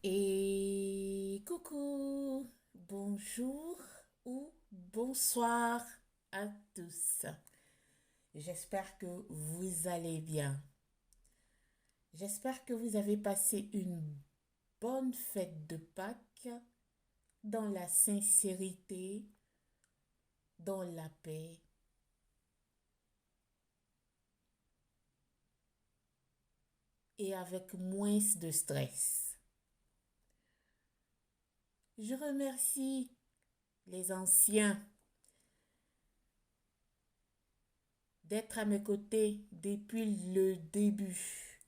Et coucou, bonjour ou bonsoir à tous. J'espère que vous allez bien. J'espère que vous avez passé une bonne fête de Pâques dans la sincérité, dans la paix et avec moins de stress. Je remercie les anciens d'être à mes côtés depuis le début.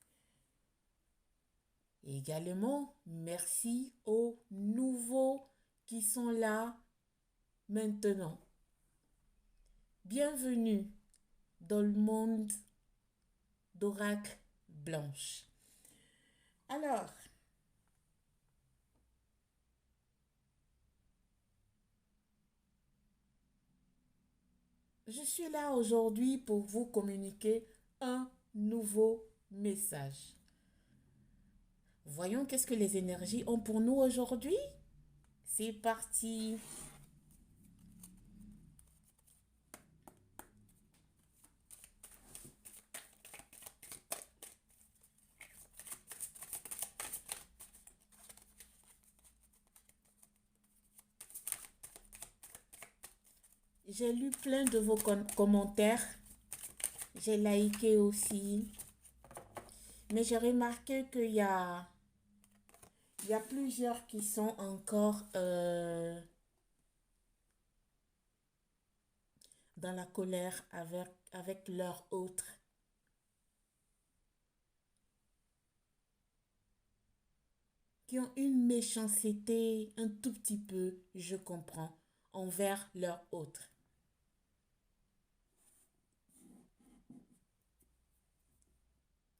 Et également, merci aux nouveaux qui sont là maintenant. Bienvenue dans le monde d'Oracle Blanche. Alors, je suis là aujourd'hui pour vous communiquer un nouveau message. Voyons qu'est-ce que les énergies ont pour nous aujourd'hui. C'est parti. J'ai lu plein de vos commentaires. J'ai liké aussi. Mais j'ai remarqué qu'il y a plusieurs qui sont encore dans la colère avec leur autre, qui ont une méchanceté un tout petit peu, je comprends, envers leur autre.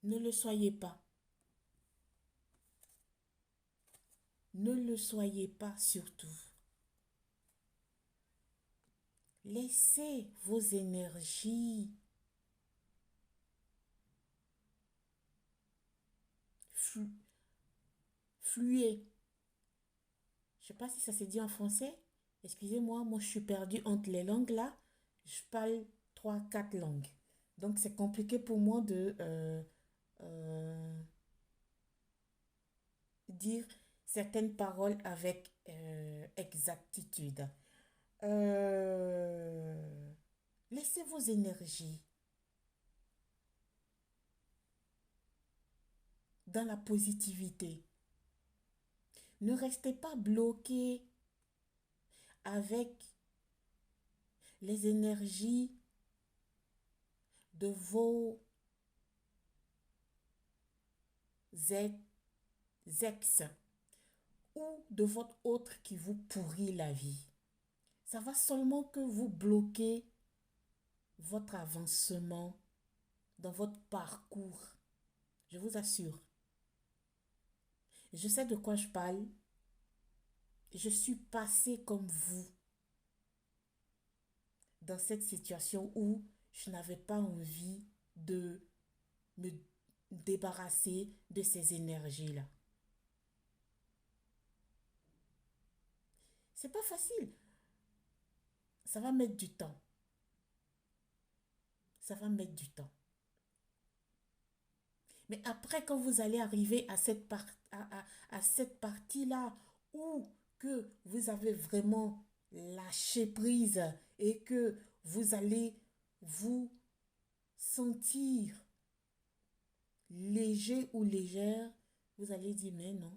Ne le soyez pas. Ne le soyez pas surtout. Laissez vos énergies fluer. Je ne sais pas si ça se dit en français. Excusez-moi, moi je suis perdue entre les langues là. Je parle trois, quatre langues. Donc c'est compliqué pour moi de euh, dire certaines paroles avec exactitude. Euh, Laissez vos énergies dans la positivité. Ne restez pas bloqué avec les énergies de vos ex ou de votre autre qui vous pourrit la vie. Ça va seulement que vous bloquer votre avancement dans votre parcours. Je vous assure. Je sais de quoi je parle. Je suis passée comme vous dans cette situation où je n'avais pas envie de me débarrasser de ces énergies-là. C'est pas facile. Ça va mettre du temps. Ça va mettre du temps. Mais après, quand vous allez arriver à cette partie-là où que vous avez vraiment lâché prise et que vous allez vous sentir léger ou légère, vous allez dire, mais non,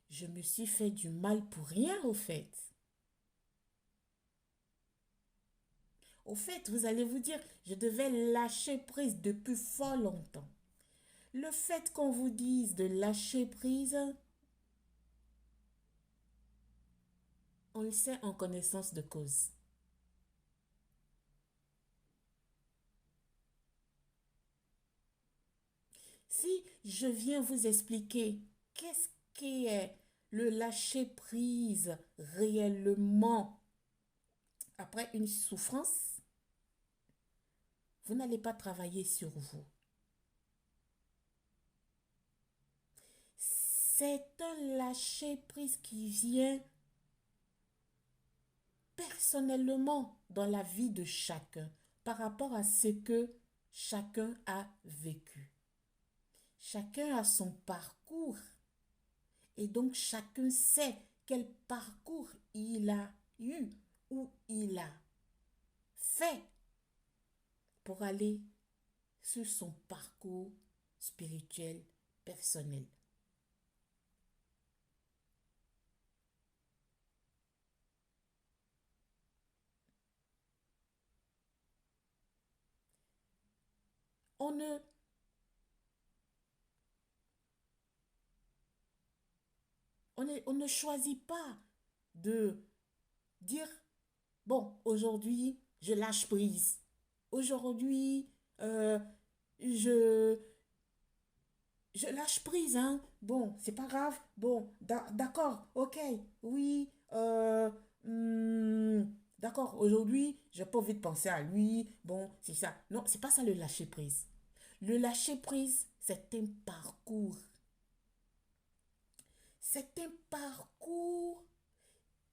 je me suis fait du mal pour rien au fait. Au fait, vous allez vous dire, je devais lâcher prise depuis fort longtemps. Le fait qu'on vous dise de lâcher prise, on le sait en connaissance de cause. Si je viens vous expliquer qu'est-ce qu'est le lâcher prise réellement après une souffrance, vous n'allez pas travailler sur vous. C'est un lâcher-prise qui vient personnellement dans la vie de chacun par rapport à ce que chacun a vécu. Chacun a son parcours et donc chacun sait quel parcours il a eu ou il a fait pour aller sur son parcours spirituel personnel. On ne, on ne choisit pas de dire, bon, aujourd'hui, je lâche prise. Aujourd'hui, euh, je, je lâche prise, hein. Bon, c'est pas grave. Bon, d'accord, ok, oui, hmm, d'accord, aujourd'hui, j'ai pas envie de penser à lui. Bon, c'est ça. Non, c'est pas ça le lâcher prise. Le lâcher prise, c'est un parcours. C'est un parcours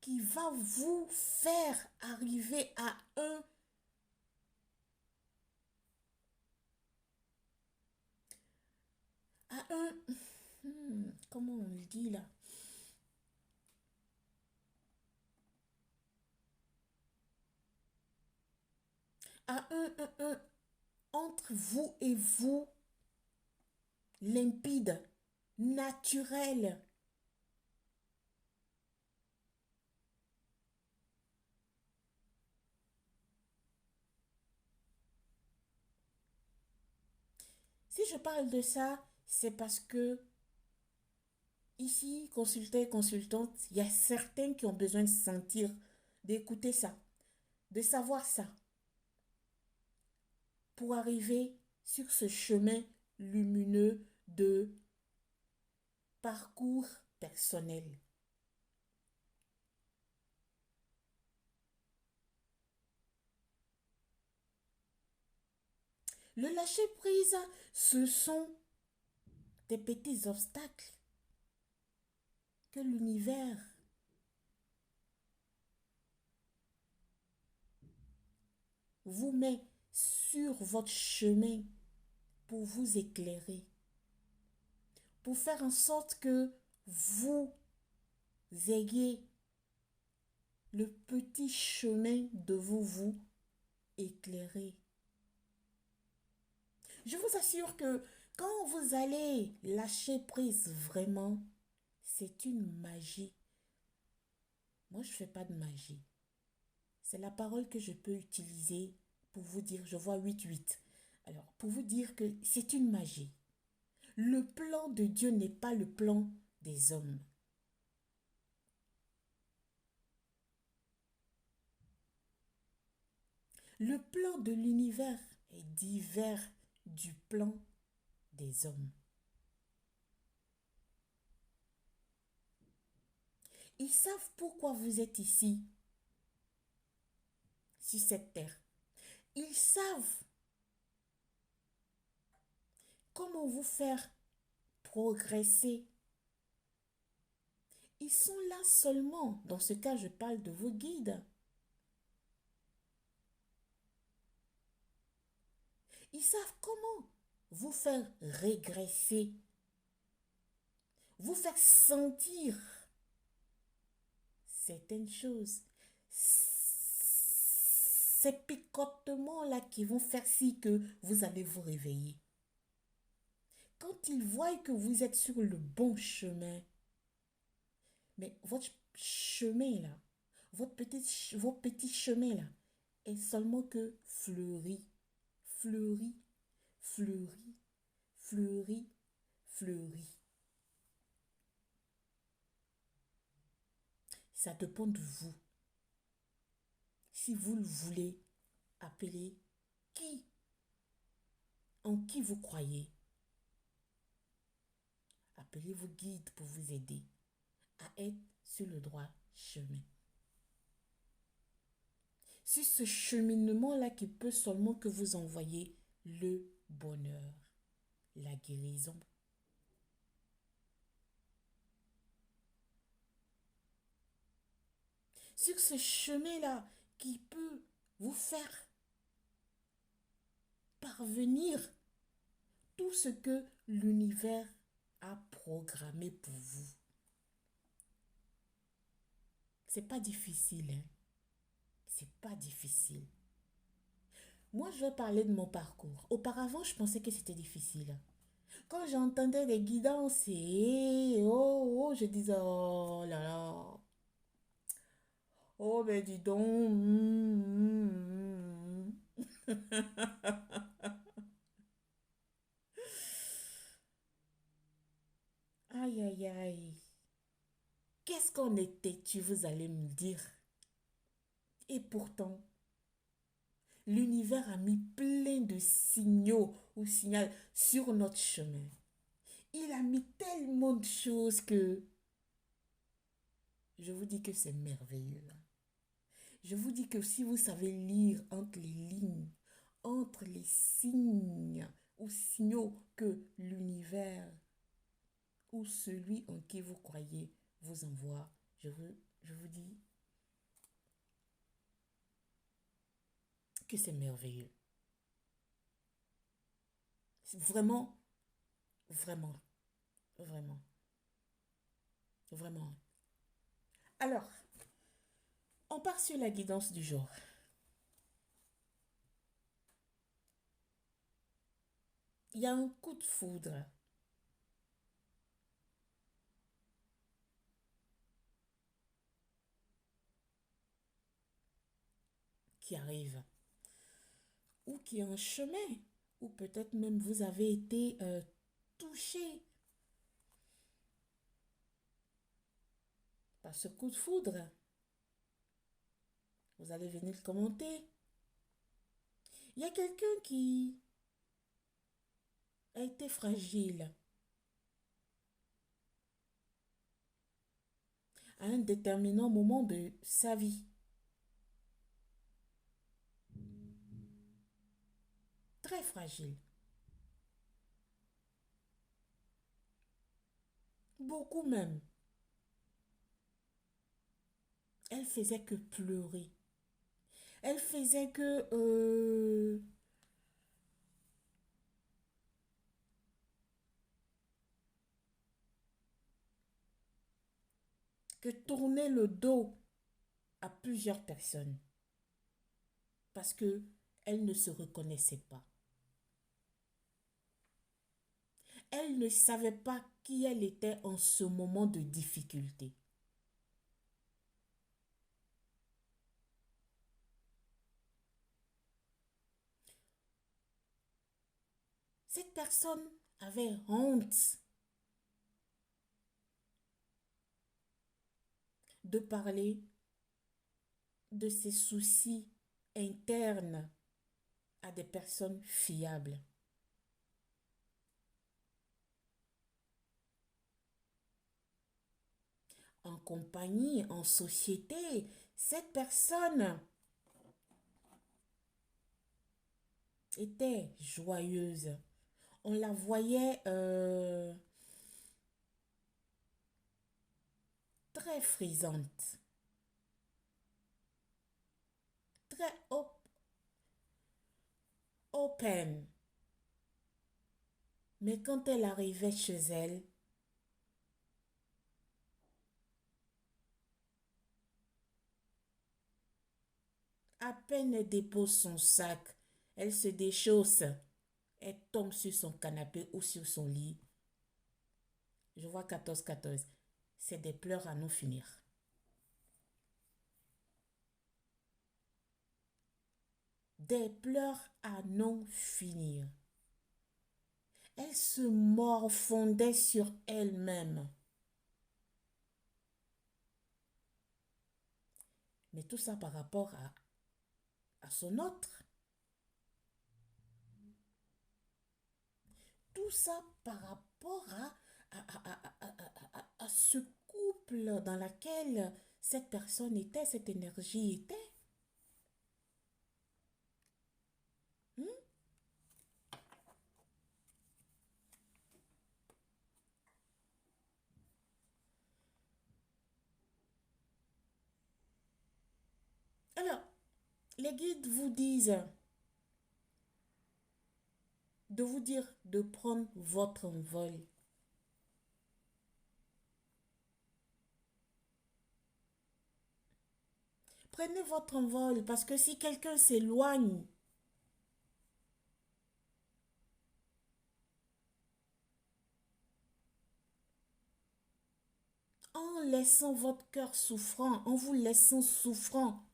qui va vous faire arriver comment on le dit là? À entre vous et vous, limpide, naturel. Si je parle de ça, c'est parce que ici, consultant et consultante, il y a certains qui ont besoin de sentir, d'écouter ça, de savoir ça, pour arriver sur ce chemin lumineux de parcours personnel. Le lâcher-prise, ce sont des petits obstacles que l'univers vous met sur votre chemin pour vous éclairer, pour faire en sorte que vous ayez le petit chemin de vous éclairer. Je vous assure que quand vous allez lâcher prise vraiment, c'est une magie. Moi, je ne fais pas de magie. C'est la parole que je peux utiliser pour vous dire, je vois 8-8. Alors, pour vous dire que c'est une magie. Le plan de Dieu n'est pas le plan des hommes. Le plan de l'univers est divers du plan des hommes. Ils savent pourquoi vous êtes ici, sur cette terre. Ils savent comment vous faire progresser. Ils sont là seulement. Dans ce cas, je parle de vos guides. Ils savent comment vous faire régresser, vous faire sentir certaines choses. Ces picotements-là qui vont faire si que vous allez vous réveiller. Quand ils voient que vous êtes sur le bon chemin, mais votre chemin là, votre petit chemin là, est seulement que fleuri, fleuri, fleuri, fleuri, fleuri. Ça dépend de vous. Si vous le voulez, appelez qui, en qui vous croyez. Appelez vos guides pour vous aider à être sur le droit chemin. Sur ce cheminement-là qui peut seulement que vous envoyer le bonheur, la guérison. sur ce chemin-là qui peut vous faire parvenir tout ce que l'univers a programmé pour vous. C'est pas difficile, hein? C'est pas difficile. Moi, je vais parler de mon parcours. Auparavant, je pensais que c'était difficile. Quand j'entendais les guidances et oh, je disais oh là là. Oh, ben dis donc. Aïe, aïe, aïe. Qu'est-ce qu'on était, tu vous allez me dire. Et pourtant, l'univers a mis plein de signaux ou signal sur notre chemin. Il a mis tellement de choses que je vous dis que c'est merveilleux. Je vous dis que si vous savez lire entre les lignes, entre les signes ou signaux que l'univers ou celui en qui vous croyez vous envoie, je vous dis que c'est merveilleux. C'est vraiment, vraiment, vraiment, vraiment. Alors, on part sur la guidance du jour. Il y a un coup de foudre qui arrive ou qui est en chemin ou peut-être même vous avez été touché par ce coup de foudre. Vous allez venir commenter. Il y a quelqu'un qui a été fragile à un déterminant moment de sa vie. Très fragile. Beaucoup même. Elle faisait que pleurer. Elle faisait que tourner le dos à plusieurs personnes parce que elle ne se reconnaissait pas. Elle ne savait pas qui elle était en ce moment de difficulté. Cette personne avait honte de parler de ses soucis internes à des personnes fiables. En compagnie, en société, cette personne était joyeuse. On la voyait très frisante, très open. Mais quand elle arrivait chez elle, à peine elle dépose son sac, elle se déchausse, elle tombe sur son canapé ou sur son lit. Je vois 14-14. C'est des pleurs à non finir. Des pleurs à non finir. Elle se morfondait sur elle-même. Mais tout ça par rapport à son autre. Tout ça par rapport à ce couple dans lequel cette personne était, cette énergie était. Hmm? Alors, les guides vous disent de vous dire de prendre votre envol. Prenez votre envol parce que si quelqu'un s'éloigne, en laissant votre cœur souffrant, en vous laissant souffrant,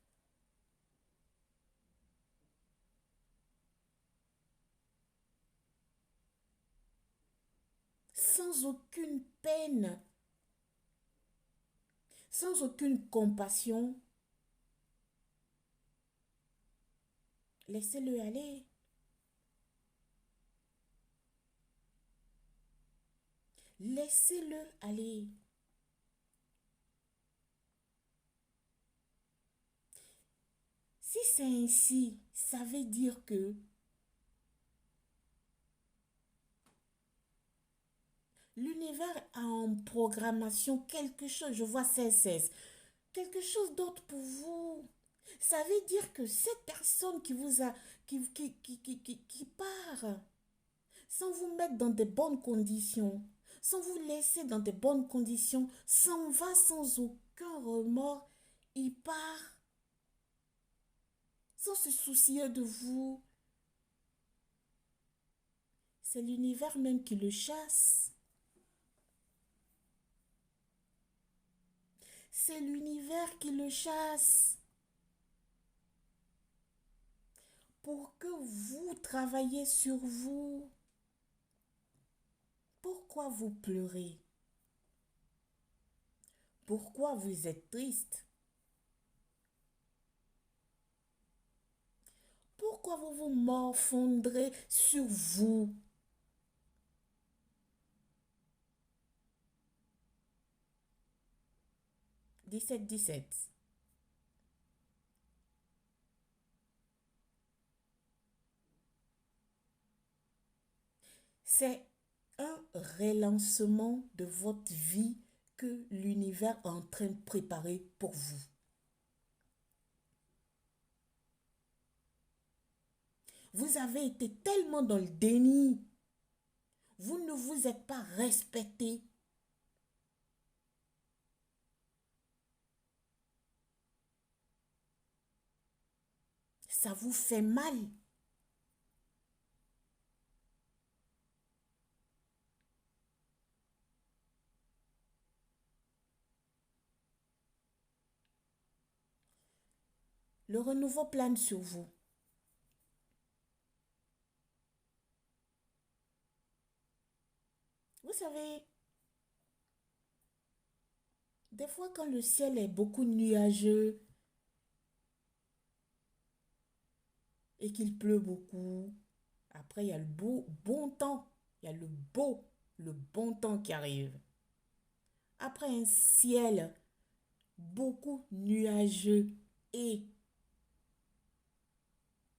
sans aucune peine, sans aucune compassion, laissez-le aller. Laissez-le aller. Si c'est ainsi, ça veut dire que l'univers a en programmation quelque chose, je vois 16, quelque chose d'autre pour vous. Ça veut dire que cette personne qui vous a, qui part, sans vous mettre dans de bonnes conditions, sans vous laisser dans de bonnes conditions, s'en va sans aucun remords, il part sans se soucier de vous. C'est l'univers même qui le chasse. C'est l'univers qui le chasse. Pour que vous travaillez sur vous. Pourquoi vous pleurez? Pourquoi vous êtes triste? Pourquoi vous vous morfondrez sur vous? Dix-sept. C'est un relancement de votre vie que l'univers est en train de préparer pour vous. Vous avez été tellement dans le déni. Vous ne vous êtes pas respecté. Ça vous fait mal. Le renouveau plane sur vous. Vous savez, des fois quand le ciel est beaucoup nuageux et qu'il pleut beaucoup, après il y a le bon temps. Il y a le bon temps qui arrive. Après un ciel beaucoup nuageux et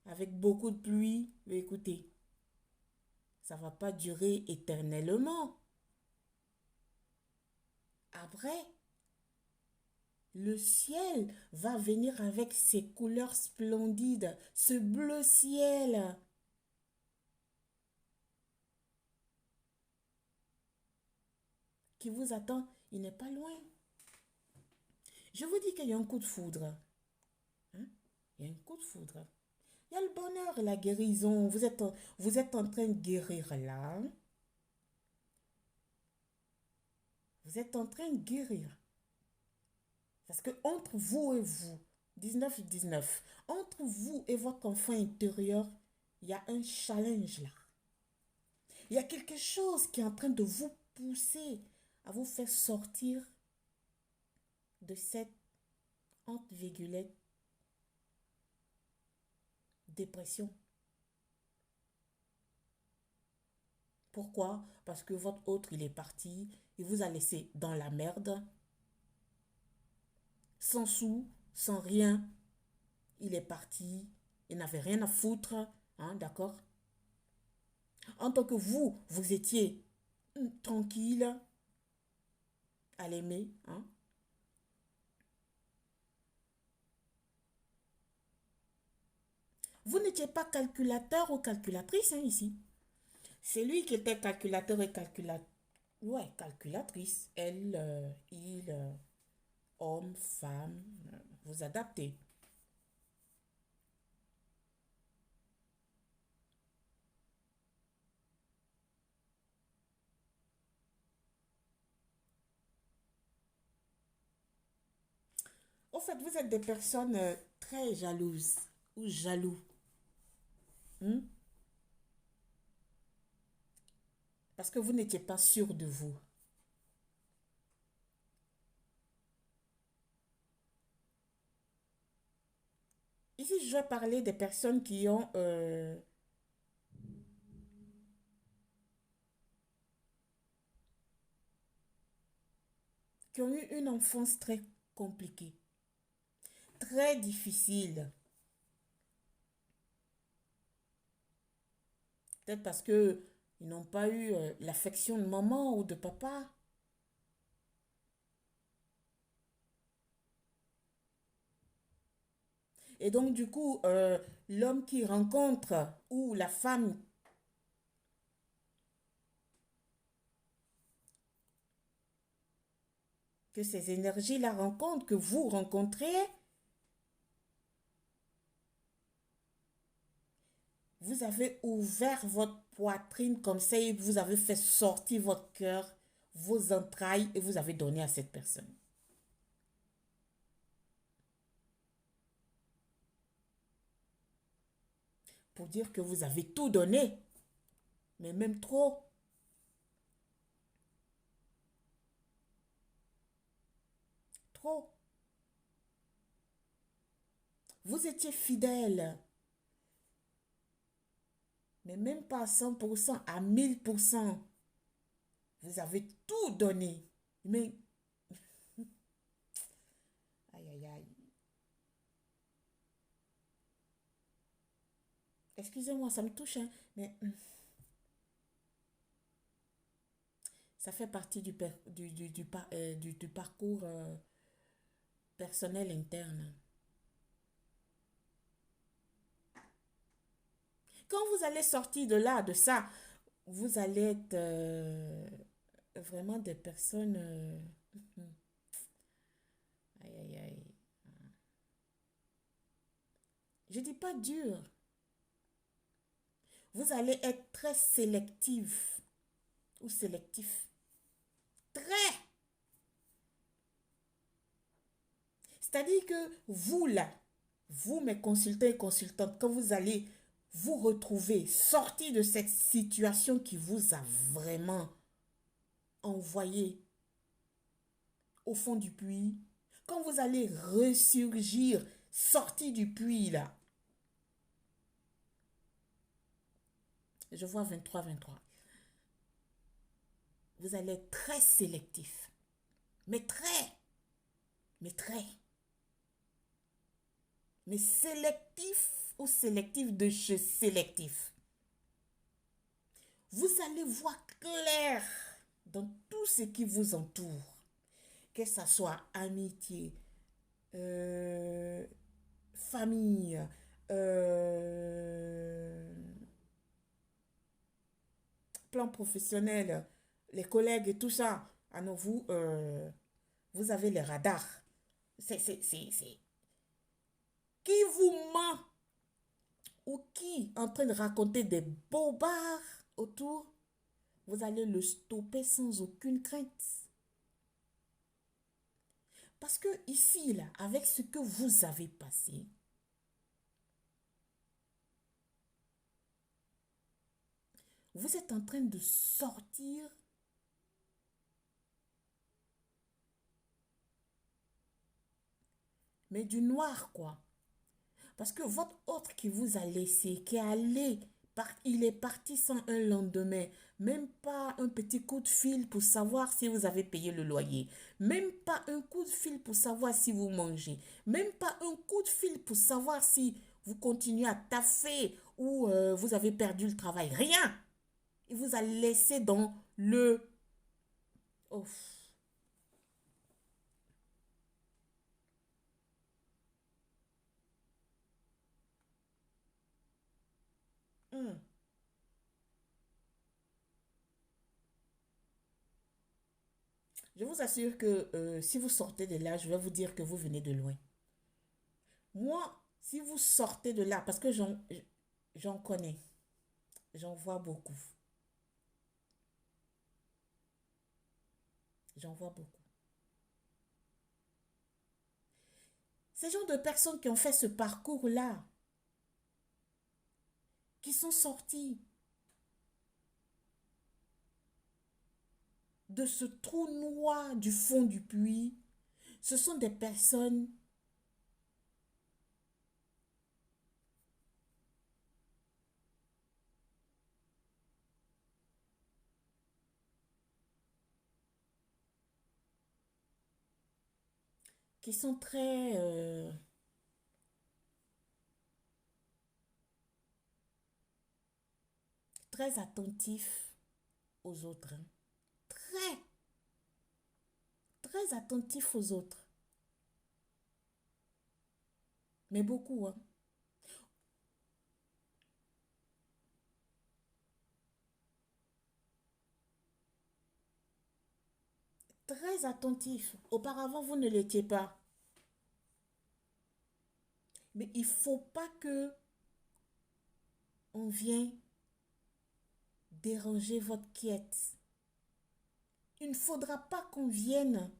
avec beaucoup de pluie, mais écoutez, ça ne va pas durer éternellement. Après, le ciel va venir avec ses couleurs splendides, ce bleu ciel qui vous attend, il n'est pas loin. Je vous dis qu'il y a un coup de foudre. Hein? Il y a un coup de foudre. Il y a le bonheur et la guérison. Vous êtes en train de guérir là. Vous êtes en train de guérir. Parce que entre vous et vous, 19, entre vous et votre enfant intérieur, il y a un challenge là. Il y a quelque chose qui est en train de vous pousser à vous faire sortir de cette entre virgulettes dépression. Pourquoi? Parce que votre autre, il est parti, il vous a laissé dans la merde, sans sous, sans rien. Il est parti, il n'avait rien à foutre, hein, d'accord? En tant que vous, vous étiez tranquille, à l'aimer, hein? Vous n'étiez pas calculateur ou calculatrice hein, ici. C'est lui qui était calculateur et ouais, calculatrice. Elle, il, homme, femme, vous adaptez. Au fait, vous êtes des personnes très jalouses ou jaloux. Hmm? Parce que vous n'étiez pas sûr de vous. Ici, je vais parler des personnes qui ont eu une enfance très compliquée, très difficile. Peut-être parce que ils n'ont pas eu l'affection de maman ou de papa. Et donc, du coup, l'homme qui rencontre ou la femme que ces énergies la rencontrent, que vous rencontrez, vous avez ouvert votre poitrine comme ça et vous avez fait sortir votre cœur, vos entrailles et vous avez donné à cette personne. Pour dire que vous avez tout donné, mais même trop, trop. Vous étiez fidèle, mais même pas à 100%, à 1000%. Vous avez tout donné. Mais, aïe, aïe, aïe. Excusez-moi, ça me touche, hein, mais ça fait partie du parcours personnel interne. Quand vous allez sortir de là, de ça, vous allez être vraiment des personnes... aïe, aïe, aïe. Je dis pas dur. Vous allez être très sélectif ou sélectif. Très. C'est-à-dire que vous, là, vous, mes consultants et consultantes, quand vous allez vous retrouver, sortir de cette situation qui vous a vraiment envoyé au fond du puits, quand vous allez ressurgir, sortir du puits, là, je vois 23, 23. Vous allez être très sélectif. Mais très, mais très. Mais sélectif ou sélectif de chez sélectif. Vous allez voir clair dans tout ce qui vous entoure. Que ce soit amitié, euh, famille, euh, plan professionnel, les collègues et tout ça. Alors vous avez les radars. C'est qui vous ment ou qui est en train de raconter des bobards autour, vous allez le stopper sans aucune crainte. Parce que ici, là, avec ce que vous avez passé, vous êtes en train de sortir, mais du noir, quoi. Parce que votre autre qui vous a laissé, qui est allé, il est parti sans un lendemain, même pas un petit coup de fil pour savoir si vous avez payé le loyer, même pas un coup de fil pour savoir si vous mangez, même pas un coup de fil pour savoir si vous continuez à taffer ou vous avez perdu le travail. Rien. Il vous a laissé dans le... Oh. Hmm. Je vous assure que si vous sortez de là, je vais vous dire que vous venez de loin. Moi, si vous sortez de là, parce que j'en connais, j'en vois beaucoup, j'en vois beaucoup. Ces gens de personnes qui ont fait ce parcours-là, qui sont sortis de ce trou noir du fond du puits, ce sont des personnes qui sont très attentifs aux autres, hein. Très, très attentifs aux autres. Mais beaucoup, hein. Très attentifs. Auparavant, vous ne l'étiez pas. Mais il ne faut pas que on vienne déranger votre quête. Il ne faudra pas qu'on vienne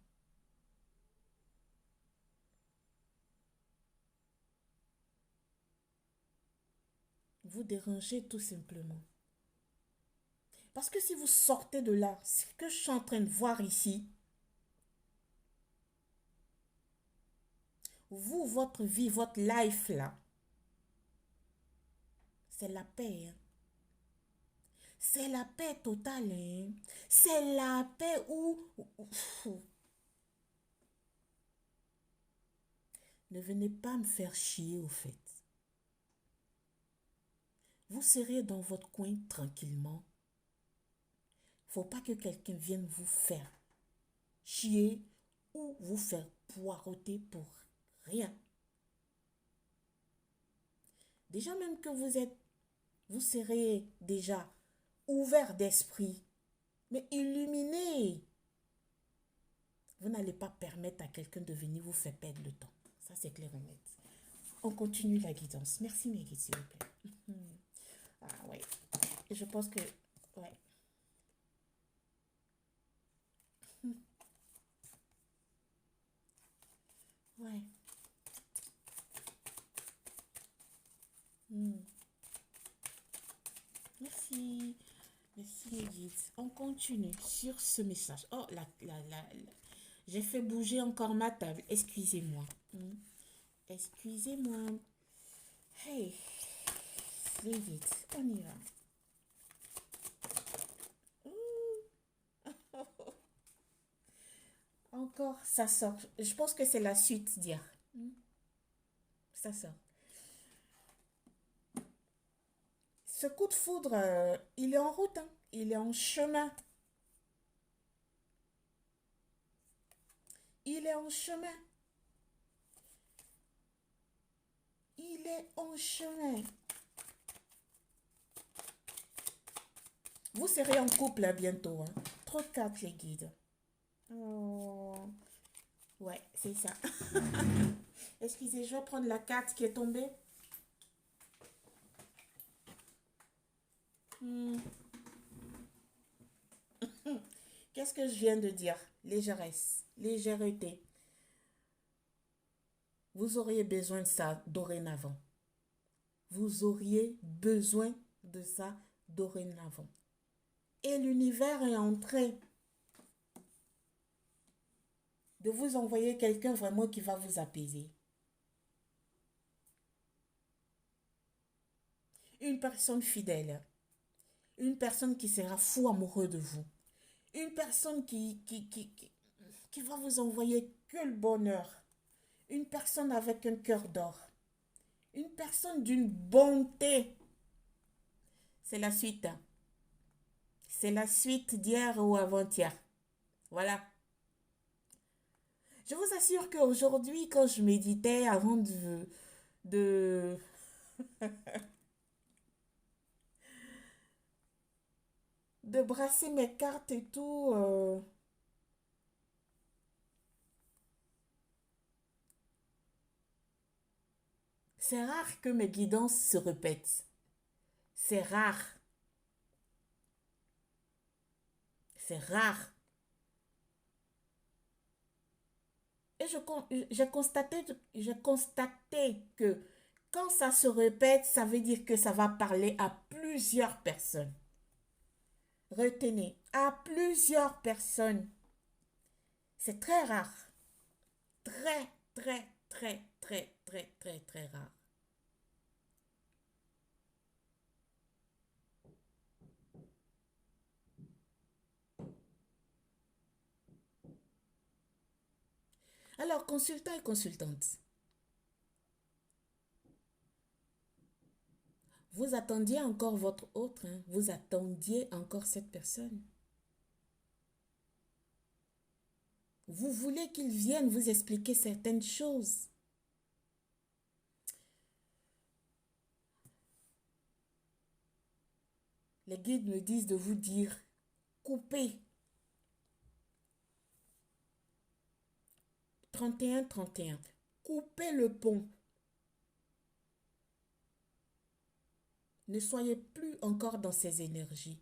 vous déranger tout simplement. Parce que si vous sortez de là, ce que je suis en train de voir ici, vous, votre vie, votre life là, c'est la paix, hein. C'est la paix totale, hein. C'est la paix où ne venez pas me faire chier au fait. Vous serez dans votre coin tranquillement. Faut pas que quelqu'un vienne vous faire chier ou vous faire poireauter pour rien. Déjà même que vous serez déjà ouvert d'esprit, mais illuminé. Vous n'allez pas permettre à quelqu'un de venir vous faire perdre le temps. Ça, c'est clair et net. On continue la guidance. Merci, mes guides, s'il vous plaît. Ah, ouais. Et je pense que... Ouais. Ouais. Hmm. Merci. Merci, les guides. On continue sur ce message. Oh, j'ai fait bouger encore ma table. Excusez-moi. Excusez-moi. Hey, les guides, on y va. Encore, ça sort. Je pense que c'est la suite d'hier. Ça sort. Ce coup de foudre, il est en route, hein. Il est en chemin. Il est en chemin. Il est en chemin. Vous serez en couple bientôt, hein. Trop de cartes, les guides. Oh. Ouais, c'est ça. Excusez, je vais prendre la carte qui est tombée. Hmm. Qu'est-ce que je viens de dire? Légéresse, légèreté. Vous auriez besoin de ça dorénavant. Vous auriez besoin de ça dorénavant. Et l'univers est en train de vous envoyer quelqu'un vraiment qui va vous apaiser. Une personne fidèle. Une personne qui sera fou amoureux de vous. Une personne qui va vous envoyer que le bonheur. Une personne avec un cœur d'or. Une personne d'une bonté. C'est la suite. C'est la suite d'hier ou avant-hier. Voilà. Je vous assure qu'aujourd'hui, quand je méditais avant de de brasser mes cartes et tout. C'est rare que mes guidances se répètent. C'est rare. C'est rare. Et j'ai constaté que quand ça se répète, ça veut dire que ça va parler à plusieurs personnes. Retenez, à plusieurs personnes. C'est très rare. Très, très, très, très, très, très, très rare. Alors, consultant et consultante, vous attendiez encore votre autre, hein? Vous attendiez encore cette personne. Vous voulez qu'il vienne vous expliquer certaines choses. Les guides me disent de vous dire, coupez. 31-31. Coupez le pont. Ne soyez plus encore dans ces énergies.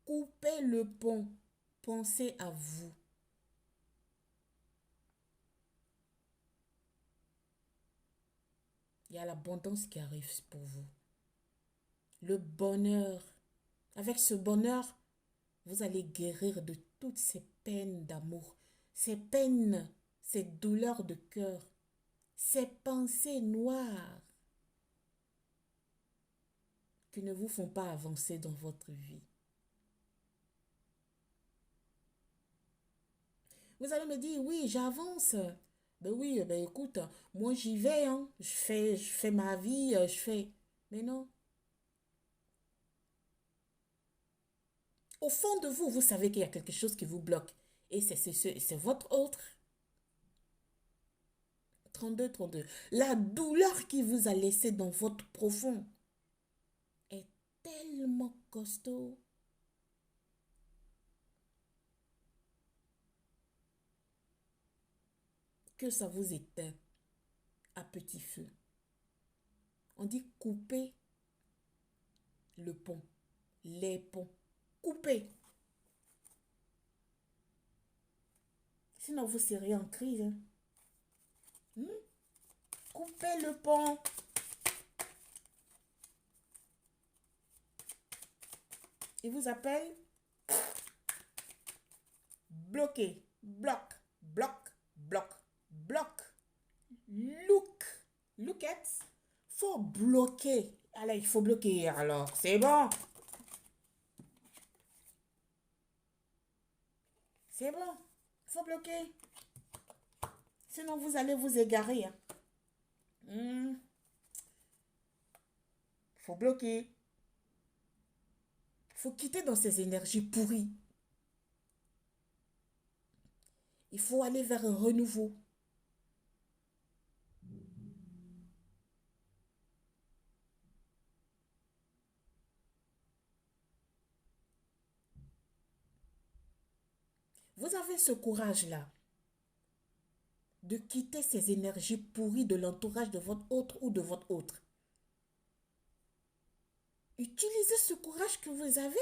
Coupez le pont. Pensez à vous. Il y a l'abondance qui arrive pour vous. Le bonheur. Avec ce bonheur, vous allez guérir de toutes ces peines d'amour, ces peines, ces douleurs de cœur, ces pensées noires qui ne vous font pas avancer dans votre vie. Vous allez me dire, oui, j'avance. Ben oui, ben écoute, moi j'y vais, hein. Je fais ma vie, je fais. Mais non. Au fond de vous, vous savez qu'il y a quelque chose qui vous bloque. Et c'est votre autre. 32-32. La douleur qui vous a laissé dans votre profond est tellement costaud que ça vous éteint à petit feu. On dit couper le pont, les ponts. Couper. Sinon, vous serez en crise. Hein. Coupez le pont. Il vous appelle bloqué. Bloc, bloc, bloc, bloc. Look at. Faut bloquer. Allez, il faut bloquer. Alors, c'est bon. C'est bon. Il faut bloquer. Sinon, vous allez vous égarer. Hein. Faut bloquer. Faut quitter dans ces énergies pourries. Il faut aller vers un renouveau. Vous avez ce courage-là de quitter ces énergies pourries de l'entourage de votre autre ou de votre autre. Utilisez ce courage que vous avez.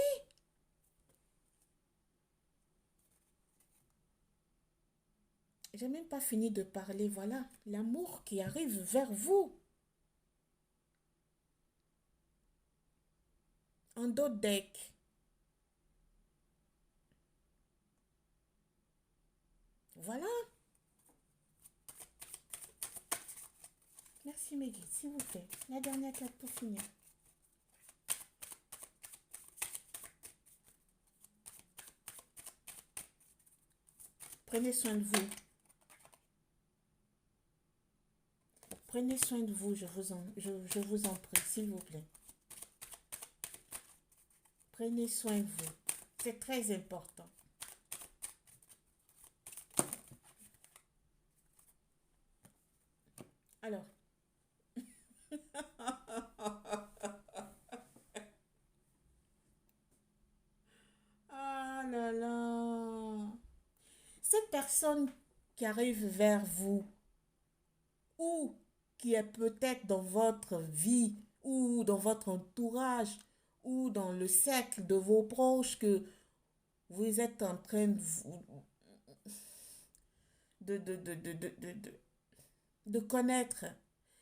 J'ai même pas fini de parler, voilà, l'amour qui arrive vers vous. En d'autres decks. Voilà. Merci mes guides, s'il vous plaît. La dernière carte pour finir. Prenez soin de vous. Prenez soin de vous, je vous en prie, s'il vous plaît. Prenez soin de vous. C'est très important. Alors. Cette personne qui arrive vers vous ou qui est peut-être dans votre vie ou dans votre entourage ou dans le cercle de vos proches que vous êtes en train de connaître.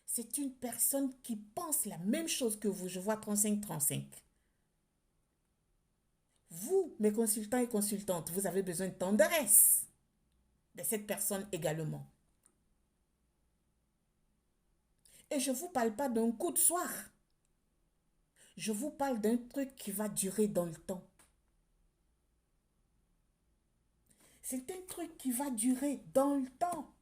C'est une personne qui pense la même chose que vous. Je vois 35-35. Vous, mes consultants et consultantes, vous avez besoin de tendresse de cette personne également. Et je ne vous parle pas d'un coup de soir. Je vous parle d'un truc qui va durer dans le temps. C'est un truc qui va durer dans le temps.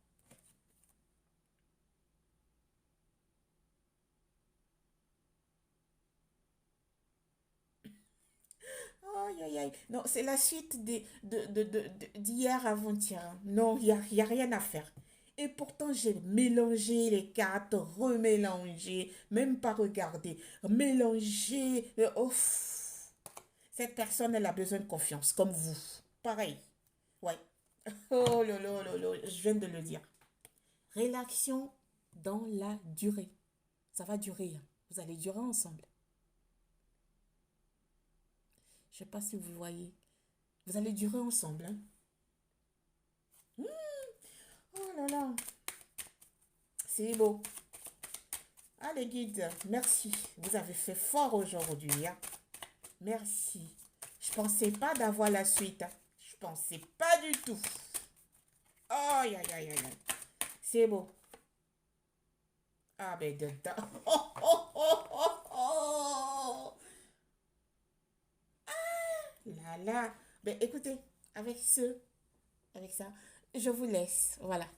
Aïe, aïe, aïe. Non, c'est la suite d'hier avant-hier. Non, il y a rien à faire. Et pourtant, j'ai mélangé les cartes, remélangé, même pas regardé, mélangé. Cette personne, elle a besoin de confiance, comme vous. Pareil. Ouais. Oh lolo, lolo, je viens de le dire. Rélaction dans la durée. Ça va durer, hein. Vous allez durer ensemble. Je ne sais pas si vous voyez. Vous allez durer ensemble, hein. Oh là là, c'est beau. Allez, guide, merci. Vous avez fait fort aujourd'hui, hein. Merci. Je pensais pas d'avoir la suite, hein. Je pensais pas du tout. Aïe, aïe, aïe, aïe, aïe. C'est beau. Ah, ben, dedans. Oh, oh, oh, oh, oh. Là, là. Ben, écoutez, avec ça, je vous laisse. Voilà.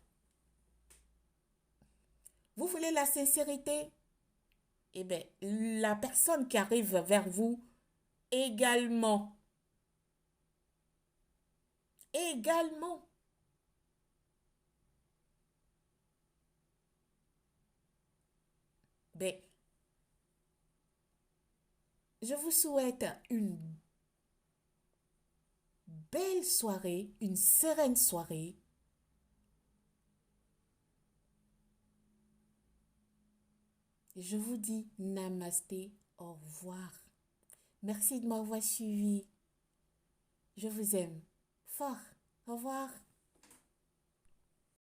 Vous voulez la sincérité? Eh bien, la personne qui arrive vers vous également, également, ben, je vous souhaite une belle soirée, une sereine soirée. Et je vous dis namasté, au revoir. Merci de m'avoir suivi. Je vous aime fort. Au revoir.